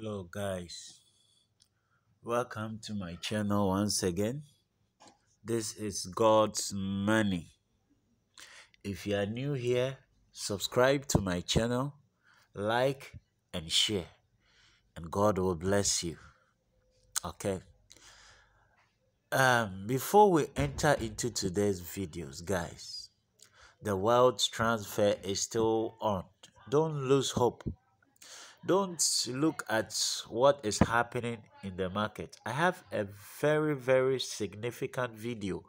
Hello guys, welcome to my channel once again. This is God's Money. If you are new here, subscribe to my channel, like and share, and God will bless you. Okay. Before we enter into today's videos, guys, the wealth transfer is still on. Don't lose hope. Don't look at what is happening in the market. I have a very significant video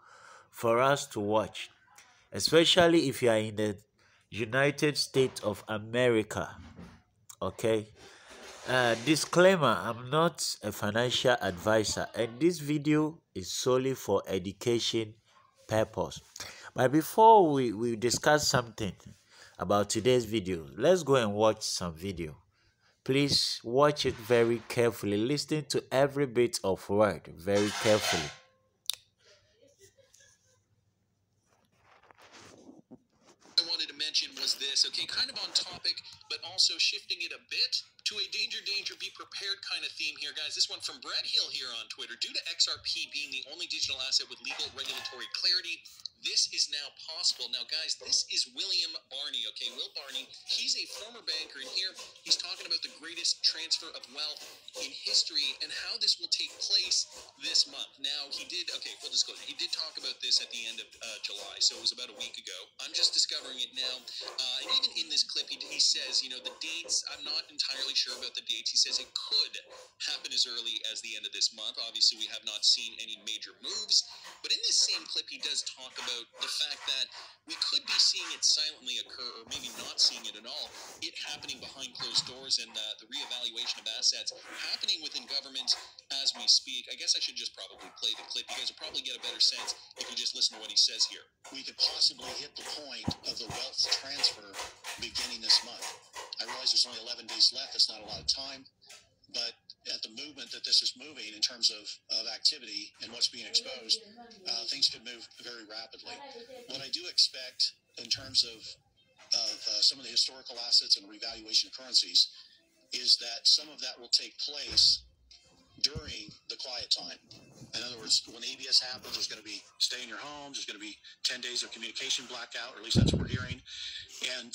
for us to watch, especially if you are in the United States of America. Okay. Disclaimer, I'm not a financial advisor, and this video is solely for education purpose. But before we discuss something about today's video, let's go and watch some video. Please watch it very carefully. Listen to every bit of word very carefully. I wanted to mention was this, okay, kind of on topic, but also shifting it a bit to a danger, be prepared kind of theme here, guys. This one from Brad Hill here on Twitter. Due to XRP being the only digital asset with legal regulatory clarity, this is now possible. Now, guys, this is William Barney, okay? Will Barney, he's a former banker, and here he's talking about the greatest transfer of wealth in history and how this will take place this month. Now, he did, okay, full disclosure, he did talk about this at the end of July, so it was about a week ago. I'm just discovering it now. And even in this clip, he says, you know, the dates, I'm not entirely sure about the dates. He says it could happen as early as the end of this month. Obviously, we have not seen any major moves. But in this same clip, he does talk about the fact that we could be seeing it silently occur, or maybe not seeing it at all, it happening behind closed doors, and the reevaluation of assets happening within government as we speak. I guess I should just probably play the clip. You guys will probably get a better sense if you just listen to what he says here. We could possibly hit the point of the wealth transfer beginning this month. I realize there's only 11 days left. It's not a lot of time, but at the movement that this is moving in terms of activity and what's being exposed, things could move very rapidly. What I do expect in terms of some of the historical assets and revaluation of currencies is that some of that will take place during the quiet time. In other words, when ABS happens, there's going to be stay in your home. There's going to be 10 days of communication blackout, or at least that's what we're hearing. And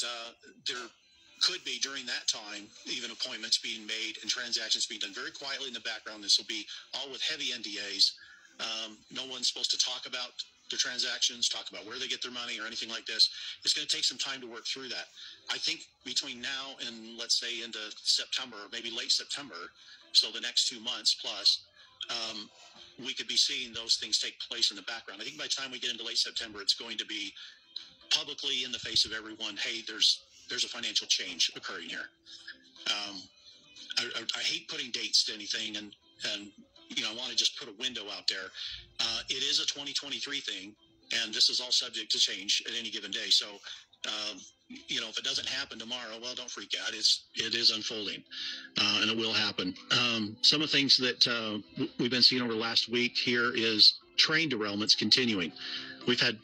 there could be during that time even appointments being made and transactions being done very quietly in the background. This will be all with heavy NDAs. No one's supposed to talk about their transactions, talk about where they get their money or anything like this. It's going to take some time to work through that. I think between now and let's say into September, maybe late September, so the next 2 months plus, we could be seeing those things take place in the background. I think by the time we get into late September, it's going to be publicly in the face of everyone, hey, there's a financial change occurring here. I hate putting dates to anything, and you know, I want to just put a window out there. It is a 2023 thing, and this is all subject to change at any given day. So, you know, if it doesn't happen tomorrow, well, don't freak out. It is unfolding, and it will happen. Some of the things that we've been seeing over the last week here is train derailments continuing. We've had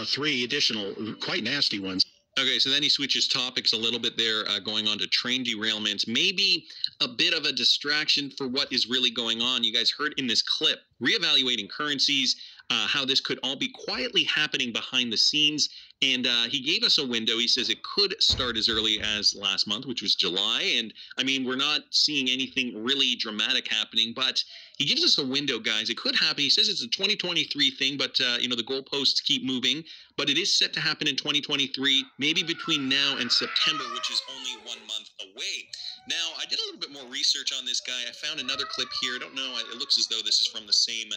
3 additional quite nasty ones. Okay, so then he switches topics a little bit there, going on to train derailments. Maybe a bit of a distraction for what is really going on. You guys heard in this clip, reevaluating currencies, how this could all be quietly happening behind the scenes. And he gave us a window. He says it could start as early as last month, which was July. And, I mean, we're not seeing anything really dramatic happening, but he gives us a window, guys. It could happen. He says it's a 2023 thing, but, you know, the goalposts keep moving. But it is set to happen in 2023, maybe between now and September, which is only 1 month away. Now, I did a little bit more research on this guy. I found another clip here. I don't know. It looks as though this is from the same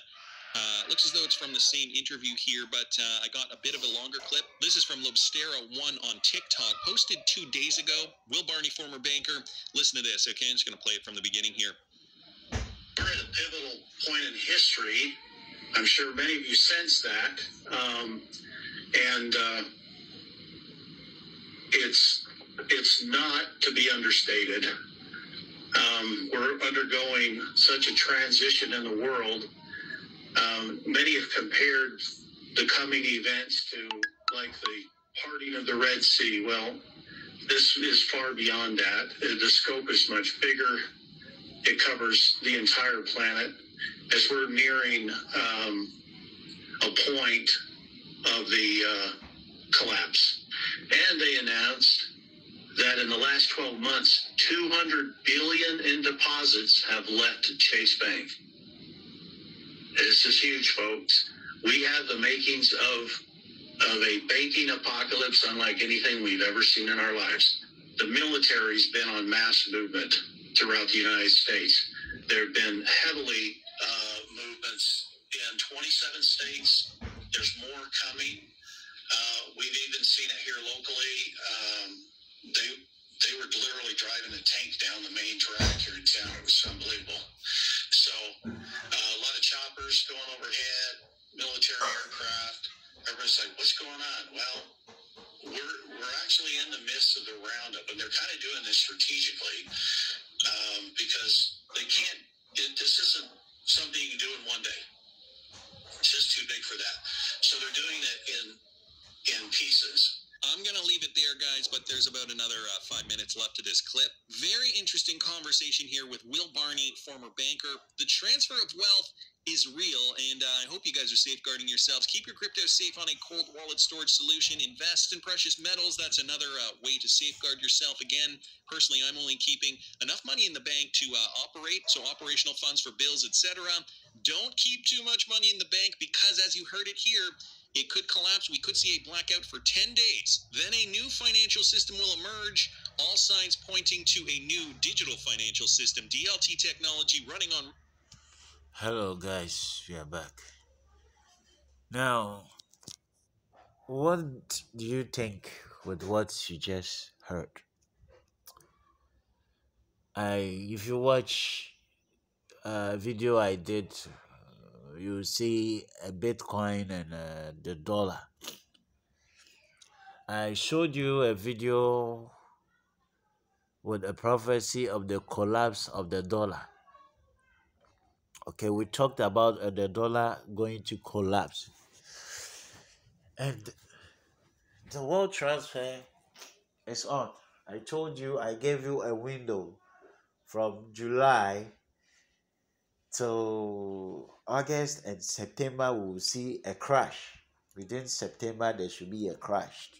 looks as though it's from the same interview here, but I got a bit of a longer clip. This is from Lobstera1 on TikTok, posted 2 days ago. Will Barney, former banker. Listen to this, okay? I'm just going to play it from the beginning here. We're at a pivotal point in history. I'm sure many of you sense that. And it's not to be understated. We're undergoing such a transition in the world. Many have compared the coming events to like the parting of the Red Sea. Well, this is far beyond that. The scope is much bigger, It covers the entire planet as we're nearing a point of the collapse. And they announced that in the last 12 months, $200 billion in deposits have left Chase Bank. This is huge, folks. We have the makings of a banking apocalypse unlike anything we've ever seen in our lives. The military's been on mass movement throughout the United States. There have been heavily movements in 27 states. There's more coming. We've even seen it here locally. They were literally driving a tank down the main track here in town. It was unbelievable. So a lot of choppers going overhead, military aircraft. Everybody's like, what's going on? Well, we're actually in the midst of the roundup, and they're kind of doing this strategically because they can't. This isn't something you can do in one day. It's just too big for that. So they're doing it in pieces. I'm going to leave it there, guys, but there's about another 5 minutes left to this clip. Very interesting conversation here with Will Barney, former banker. The transfer of wealth is real, and I hope you guys are safeguarding yourselves. Keep your crypto safe on a cold wallet storage solution. Invest in precious metals. That's another way to safeguard yourself. Again, personally, I'm only keeping enough money in the bank to operate, so operational funds for bills, etc. Don't keep too much money in the bank because, as you heard it here, it could collapse. We could see a blackout for 10 days. Then a new financial system will emerge. All signs pointing to a new digital financial system, DLT technology running on... Hello guys, we are back. Now, what do you think with what you just heard? If you watch a video I did, you see a Bitcoin and the dollar. I showed you a video with a prophecy of the collapse of the dollar. Okay, we talked about the dollar going to collapse. And the world transfer is on. I told you, I gave you a window from July to August and September. We will see a crash. Within September, there should be a crash.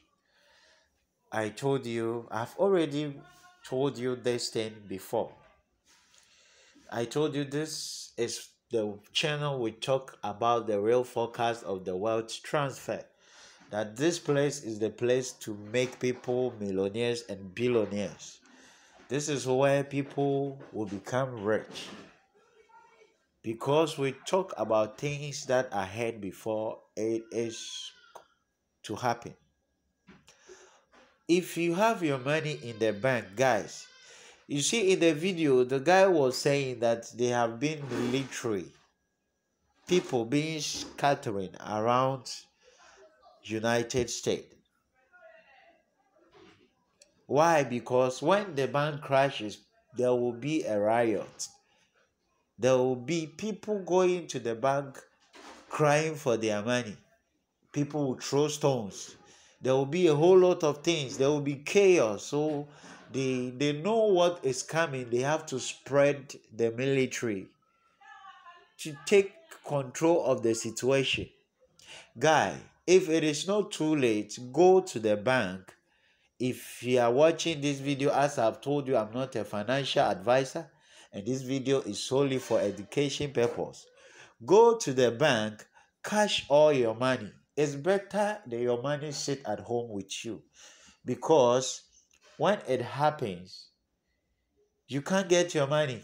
I told you, I've already told you this thing before. I told you this is the channel we talk about the real forecast of the wealth transfer. That this place is the place to make people millionaires and billionaires. This is where people will become rich. Because we talk about things that are ahead before it is to happen. If you have your money in the bank, guys, you see in the video, the guy was saying that there have been military people being scattering around United States. Why? Because when the bank crashes, there will be a riot. There will be people going to the bank crying for their money. People will throw stones. There will be a whole lot of things. There will be chaos. So they know what is coming. They have to spread the military to take control of the situation. Guy, if it is not too late, go to the bank. If you are watching this video, as I've told you, I'm not a financial advisor, and this video is solely for education purpose. Go to the bank, cash all your money. It's better that your money sit at home with you, because when it happens, you can't get your money.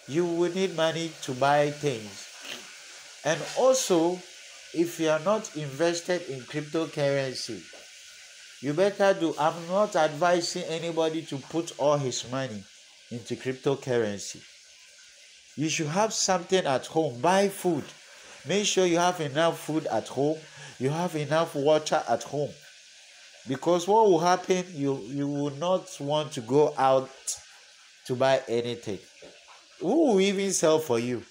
You will need money to buy things. And also, if you are not invested in cryptocurrency, you better do. I'm not advising anybody to put all his money into cryptocurrency. You should have something at home. Buy food. Make sure you have enough food at home. You have enough water at home. Because what will happen, you will not want to go out to buy anything. Who will even sell for you?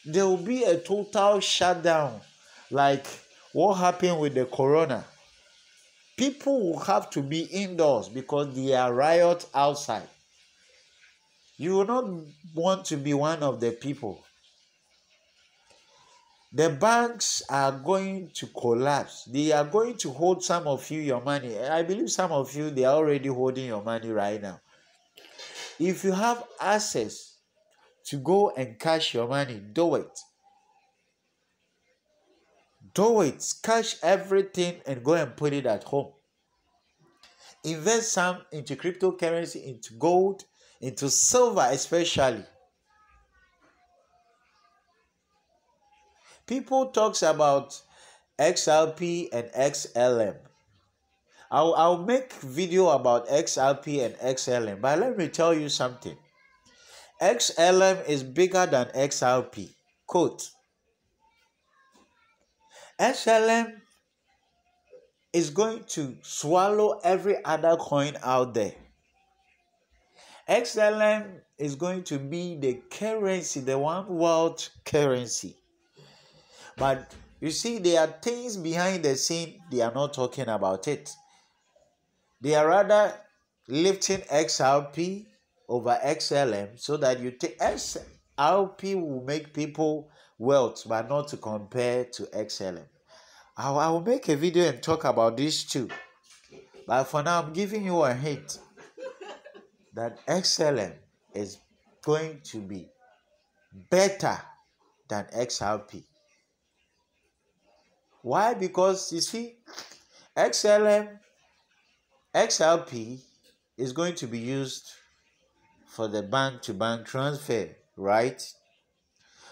There will be a total shutdown, like what happened with the corona. People will have to be indoors because there are riots outside. You will not want to be one of the people. The banks are going to collapse. They are going to hold some of you your money. I believe some of you, they are already holding your money right now. If you have access to go and cash your money, do it. Do it. Cash everything and go and put it at home. Invest some into cryptocurrency, into gold, into silver especially. People talks about XRP and XLM. I'll make video about XRP and XLM, but let me tell you something. XLM is bigger than XRP. Quote. XLM is going to swallow every other coin out there. XLM is going to be the currency, the one world currency. But you see, there are things behind the scene, they are not talking about it. They are rather lifting XRP over XLM so that you take XRP will make people wealth, but not to compare to XLM. I will make a video and talk about this too. But for now, I'm giving you a hint that XLM is going to be better than XRP. Why? Because you see, XLM, XRP is going to be used for the bank-to-bank transfer, right?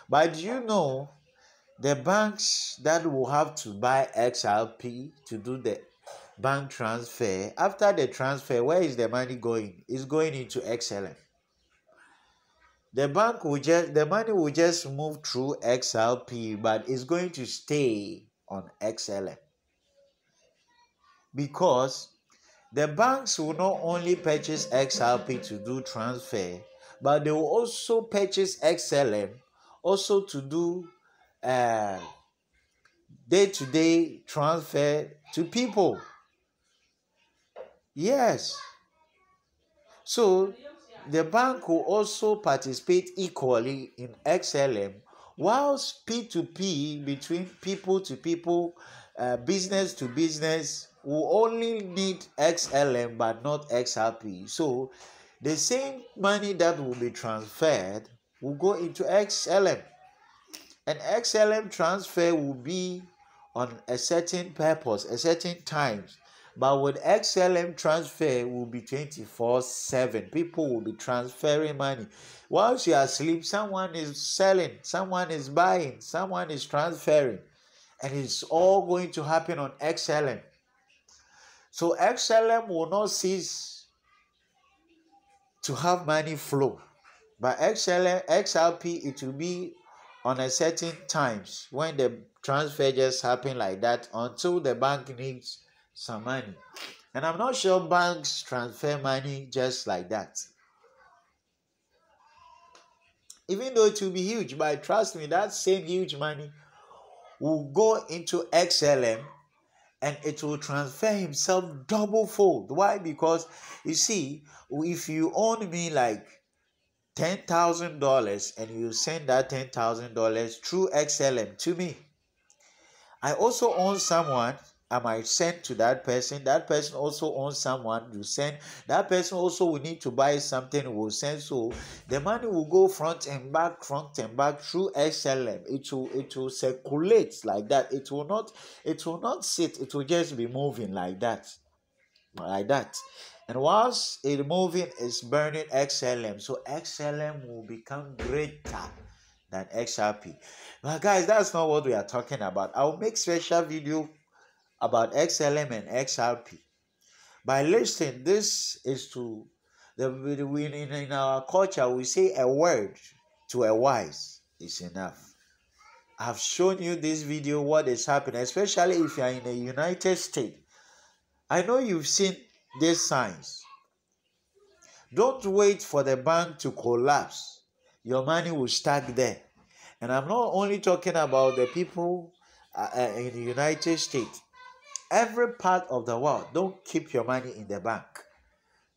But you know, the banks that will have to buy XRP to do the bank transfer, after the transfer, where is the money going? It's going into XLM. The money will just move through XRP, but it's going to stay on XLM. Because the banks will not only purchase XRP to do transfer, but they will also purchase XLM also to do day-to-day transfer to people. Yes. So the bank will also participate equally in XLM, whilst P2P, between people to people, business to business, will only need XLM but not XRP. So the same money that will be transferred will go into XLM. And XLM transfer will be on a certain purpose, a certain times. But with XLM transfer will be 24/7. People will be transferring money. Whilst you are asleep, someone is selling, someone is buying, someone is transferring. And it's all going to happen on XLM. So XLM will not cease to have money flow. But XRP, it will be on a certain times when the transfer just happen like that until the bank needs some money. And I'm not sure banks transfer money just like that. Even though it will be huge, but trust me, that same huge money will go into XLM and it will transfer himself double fold. Why? Because you see, if you own me like $10,000 and you send that $10,000 through XLM to me, I also own someone. I might send to that person. That person also owns someone. You send. That person also will need to buy something. Will send. So the money will go front and back through XLM. It will circulate like that. It will not sit. It will just be moving like that. And whilst it moving, is burning XLM. So XLM will become greater than XRP. But guys, that's not what we are talking about. I'll make special video about XLM and XRP. By listening, this is to in our culture, we say a word to a wise is enough. I've shown you this video what is happening, especially if you are in the United States. I know you've seen these signs. Don't wait for the bank to collapse. Your money will stack there. And I'm not only talking about the people in the United States. every part of the world. Don't keep your money in the bank.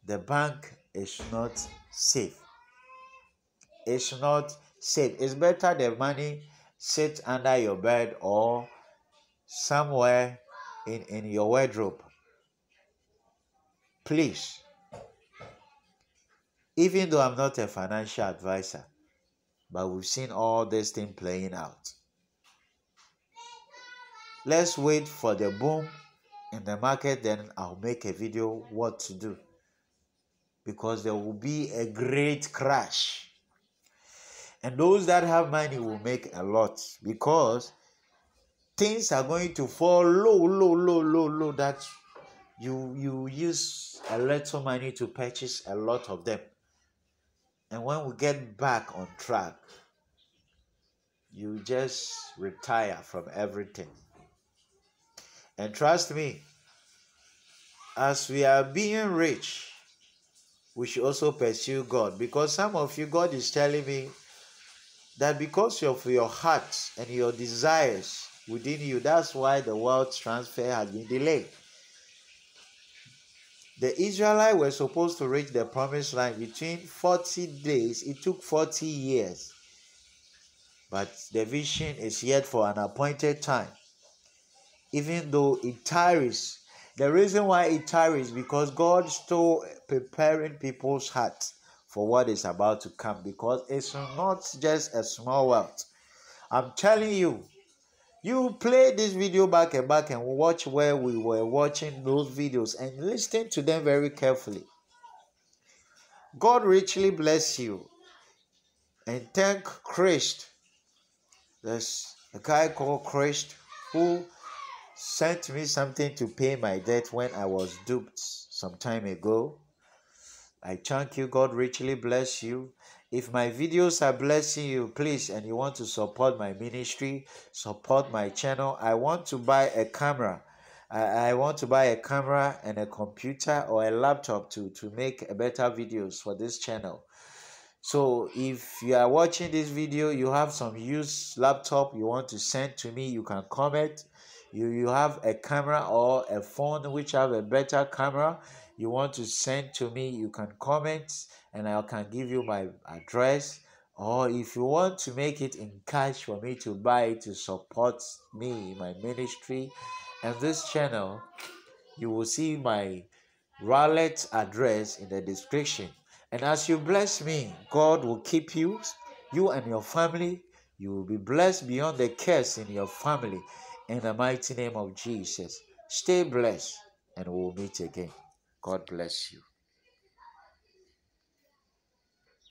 The bank is not safe. It's not safe. It's better the money sit under your bed or somewhere in your wardrobe. Please, even though I'm not a financial advisor, but we've seen all this thing playing out. Let's wait for the boom in the market, then I'll make a video what to do. Because there will be a great crash. And those that have money will make a lot, because things are going to fall low, that you use a little money to purchase a lot of them. And when we get back on track, you just retire from everything. And trust me, as we are being rich, we should also pursue God. Because some of you, God is telling me that because of your heart and your desires within you, that's why the wealth transfer has been delayed. The Israelites were supposed to reach the promised land between 40 days. It took 40 years. But the vision is yet for an appointed time. Even though it tarries. The reason why it tarries is because God is still preparing people's hearts for what is about to come. Because it's not just a small wealth. I'm telling you, you play this video back and watch where we were watching those videos and listen to them very carefully. God richly bless you. And thank Christ. There's a guy called Christ who sent me something to pay my debt when I was duped some time ago. I thank you. God richly bless you. If my videos are blessing you, please, and you want to support my ministry, support my channel. I want to buy a camera. I want to buy a camera and a computer or a laptop to make better videos for this channel. So if you are watching this video, you have some used laptop you want to send to me, you can comment. You have a camera or a phone which have a better camera you want to send to me, you can comment and I can give you my address. Or if you want to make it in cash for me to buy it to support me, my ministry and this channel, you will see my wallet address in the description. And as you bless me, God will keep you, you and your family. You will be blessed beyond the curse in your family. In the mighty name of Jesus. Stay blessed and we'll meet again. God bless you.